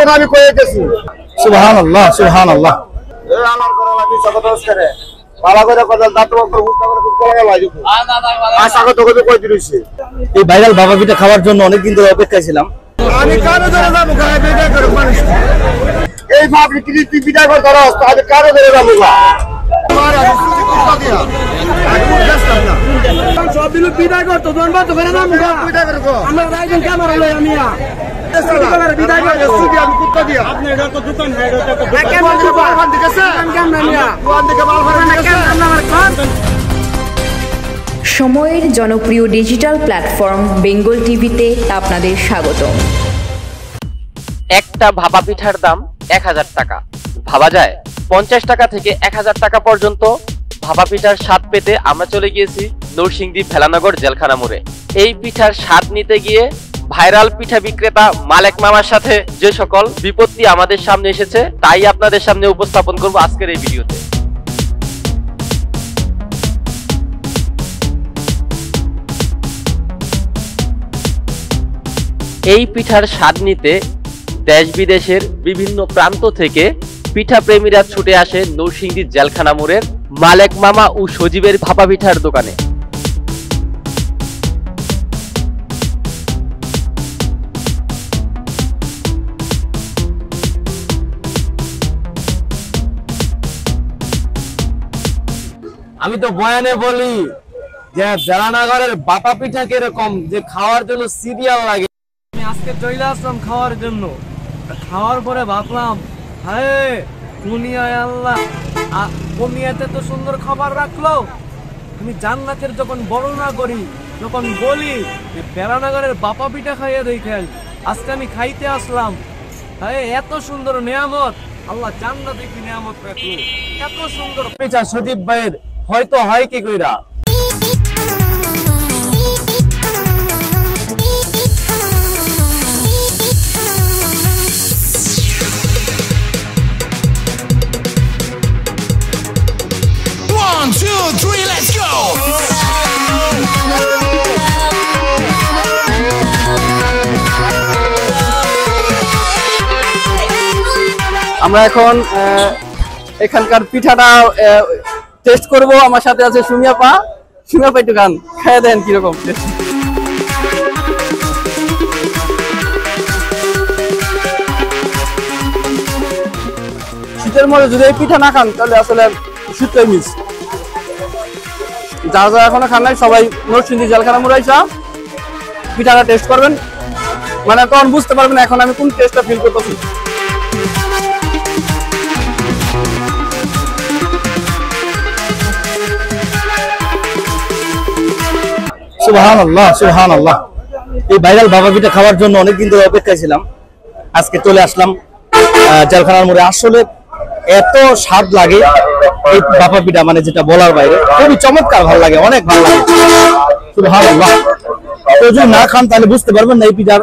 না আমি কয়ে গেছি সুবহানাল্লাহ সুবহানাল্লাহ এই আলার করে লাগি সকতস করে বাবা করে কথা দাঁত উপর হুস্তা করে কোলা লাগি আশা কত কত কই দিছি এই ভাইরাল বাবা পিঠা খাওয়ার জন্য অনেক দিন ধরে অপেক্ষায় ছিলাম আমি কানে ধরে যাব গায়ে পিঠা করে মানুষ এই ভাবলি কি তুই পিঠা করে ধরস আমি কানে ধরে যাব গা আমার আমি সুজি কুত্তা দিয়া আমি বুঝতাম না সব দিল পিঠা কর তো দনবা তো করে না মুখা পিঠা করে গো আমরা রাইজন ক্যামেরা লই আমিয়া সুজি করে পিঠা করে সুজি আমি কুত্তা দিয়া আপনি এটা তো দোকান হেড এটা তো ক্যামেরা দিব ওখান থেকে আছে ক্যামেরা নিয়া ওখান থেকে মাল ভরে না ক্যামেরা আমার কোন সময়ের জনপ্রিয় ডিজিটাল প্ল্যাটফর্ম বেঙ্গল টিভিতে আপনাদের স্বাগত। একটা ভাপা পিঠার দাম 1000 টাকা। ভাবা যায় 50 টাকা থেকে 1000 টাকা পর্যন্ত ভাপা পিঠার স্বাদ পেতে আমরা চলে গিয়েছি নরসিংদী ভেলানগর জেলখানা মোড়ে। এই পিঠার স্বাদ নিতে গিয়ে ভাইরাল পিঠা বিক্রেতা মালেক মামার সাথে যে সকল বিপত্তি আমাদের সামনে এসেছে তাই আপনাদের সামনে উপস্থাপন করব আজকের এই ভিডিওতে। এই পিঠার স্বাদ নিতে দেশ বিদেশের বিভিন্ন প্রান্ত থেকে পিঠা প্রেমীরা ছুটে আসে নরসিংদী জেলখানা মোড়ের মালেক মামা ও সজীবের ভাপা পিঠার দোকানে। আমি তো বয়ানে বলি যে জেলানগরের ভাপা পিঠা কিরকম যে খাওয়ার জন্য সিরিয়াল লাগে। আমি আজকে চলে আসলাম খাওয়ার জন্য, খাওয়ার পরে ভাবলাম হায় দুনিয়ায় আল্লাহ দুনিয়াতে তো সুন্দর খাবার রাখলো, আমি জান্নাতের যখন বর্ণনা করি যখন বলি যে জেলানগরের ভাপা পিঠা খাইয়ে দেখেন, আজকে আমি খাইতে আসলাম। হায় এত সুন্দর নিয়ামত, আল্লাহ জান্নাতে কি নিয়ামত রাখলো, এত সুন্দর পিঠা সজীব ভাইয়ের হয়তো হয় কি কইরা। আমরা এখন এখানকার পিঠাটা টেস্ট করব। আমার সাথে আছে সুমিয়া পা একটু গান খাইয়ে দেন কিরকম। শীতের মধ্যে যদি এই পিঠা না খান তাহলে আসলে শীতটাই মিস। যারা যারা এখনো খান নাই সবাই নরসিংদী জেলখানা মোড়ে আইসা পিঠাটা টেস্ট করবেন, মানে তখন বুঝতে পারবেন এখন আমি কোন টেস্টটা ফিল করতেছি। সুবহানাল্লাহ সুবহানাল্লাহ। এই ভাইরাল ভাপা পিঠা খাওয়ার জন্য অনেকদিন ধরে অপেক্ষায় ছিলাম, আজকে চলে আসলাম জেলখানার মোড়ে। আসলে এত স্বাদ লাগে এই ভাপা পিঠা, মানে যেটা বলার বাইরে, খুবই চমৎকার, ভালো লাগে, অনেক ভালো লাগে। সুবহানাল্লাহ। তো যদি না খান তাহলে বুঝতে পারবেন না এই পিঠার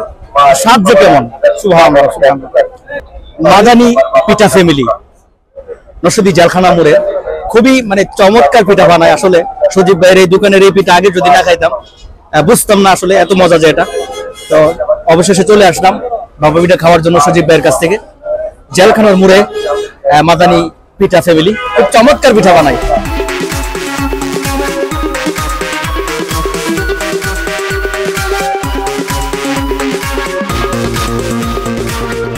স্বাদ যে কেমন। সুবহানাল্লাহ সুবহানাল্লাহ। মাদানী পিঠা ফ্যামিলি নরসিংদী জেলখানা মোড়ে খুবই মানে চমৎকার পিঠা বানায়। আসলে সজীব ভাইয়ের এই দোকানের এই পিঠা আগে যদি না খাইতাম বুঝতাম না আসলে এত মজা যায় এটা। তো অবশেষে চলে আসলাম ভাপা পিঠা খাওয়ার জন্য সজীব ভাইয়ের কাছ থেকে। জেলখানার মোড়ে মাদানী পিঠা ফ্যামিলি খুব চমৎকার পিঠা বানায়।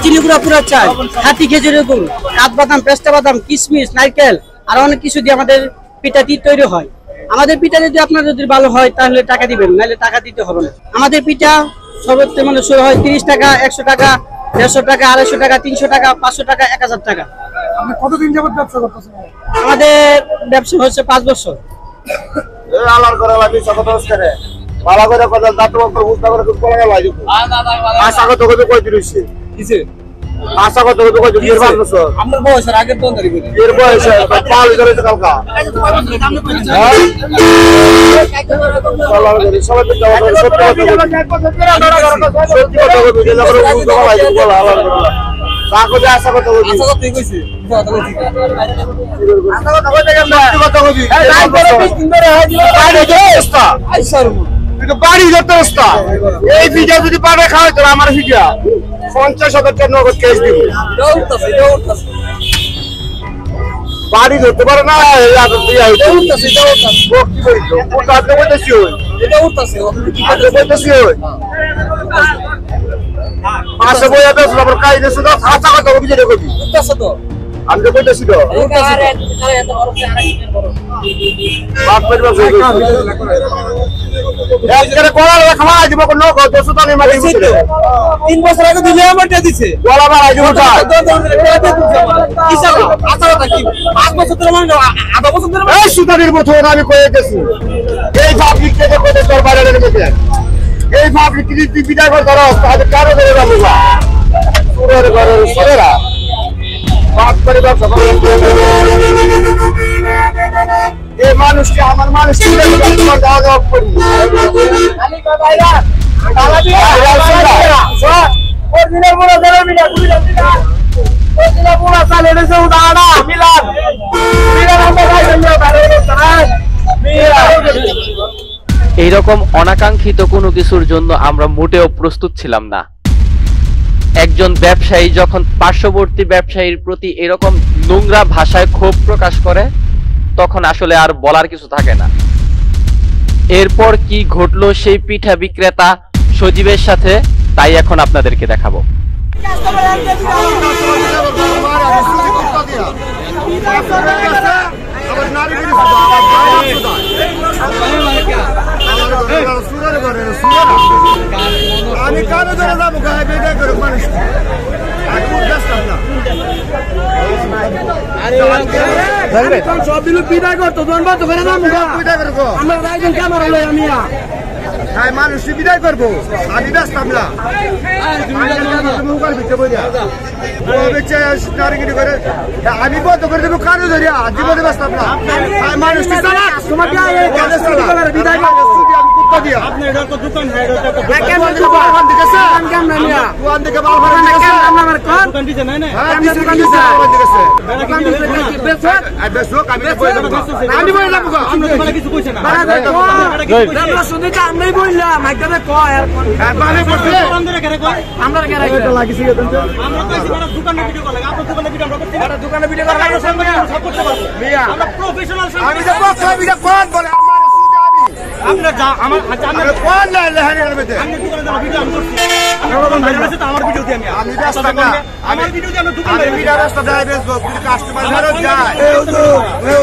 চিনি গুঁড়া পুরা চাই, হাতি খেজুরের গুড়, কাঠবাদাম, পেস্তা বাদাম, কিশমিশ, নারকেল আর অনেক কিছু দিয়ে আমাদের পিঠাটি তৈরি হয়। আমাদের পিঠা যদি আপনার যদি ভালো হয় তাহলে টাকা দিবেন, নাহলে টাকা দিতে হবে না। আমাদের পিঠা সর্বোচ্চ মানে শুরু হয় 30 টাকা, 100 টাকা, 150 টাকা, 250 টাকা, 300 টাকা, 500 টাকা, 1000 টাকা। আপনি কতদিন যাবত ব্যবসা করতেছেন? আমাদের ব্যবসা হচ্ছে 5 বছর। এই আলার করে লাগি সকতস করে বাবা করে কথা দাঁত উপর হুস্তা করে কোলা লাগি আশা কত কত কই দিছি কিছে আশা কত কত কই দিছি 5 বছর। আমার বয়সের আগে তো ধরি করি এর বয়স পাল ধরে তো কালকা সবাই তো যাওয়া সত্যি কথা কই দিলা করে হুস্তা লাগি কোলা আলার করে তাকো যে আশা কত কই আশা কত কইছি আশা কত কই দেখেন না কত কই এই 20 দিন ধরে হয় দিলা আইসার তুই তো বাড়ি ধরতে অবস্থা এই ভিডিও যদি পারে খাওয়াই তোর আমার ভিডিও 50,000 টাকা নগদ ক্যাশ দিব বাড়ি ধরতে পারে না পাশে বই আছে আবার কাজ দিয়েছে তো খাতা কথা অভিযোগ করবি আমি তো কইতেছি তো বাপ পরিবার একবারে কোলা খাওয়া দিব কোন নগদ 200 টাকা মারি 3 বছর আগে দিলে আমারটা দিছে কোলা মারা দিব তা কি 5 বছর ধরে মানে আধা বছর ধরে এই সুতারির মতো আমি কইতেছি এই পাবলিক থেকে কত তোর বাইরের মধ্যে এই পাবলিক কি তুই বিদায় কর ধরো আজ কারো ধরে যাবো না পুরো ঘরে সরেরা বাপ পরিবার সবাই এই মানুষকে আমার মানুষকে তোমার দাওয়া দাওয়া করি খালি কয় ভাইরা তালা দিয়া সর অরিজিনাল বড় ধরে মিলা তুমি না অরিজিনাল বড় চালে এসে উদাহরণ মিলান মিলান আমরা গাইছেন না বাইরে তারাই এইরকম অনাকাঙ্ক্ষিত কোনো কিছুর জন্য আমরা মোটেও প্রস্তুত ছিলাম না। একজন ব্যবসায়ী যখন পার্শ্ববর্তী ব্যবসায়ীর প্রতি এরকম নোংরা ভাষায় ক্ষোভ প্রকাশ করে তখন আসলে আর বলার কিছু থাকে না। এরপর কি ঘটলো সেই পিঠা বিক্রেতা সজীবের সাথে তাই এখন আপনাদেরকে দেখাবো। আমি কারো ধরে যাবো গায়ে বেটা করে মানুষ সব দিল বিদায় করতো মানুষ বিদায় করবো আমি ব্যস্তাম না আমি বন্ধ করে দেবো কারো ধরিয়া জীবনে ব্যস্তাম না মানুষ বিদায়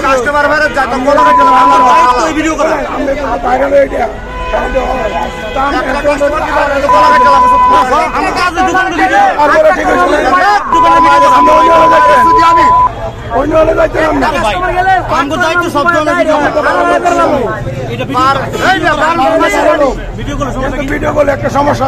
কাস্টমার ভারত যায় ভিডিও করা ভিডিও করলে একটা সমস্যা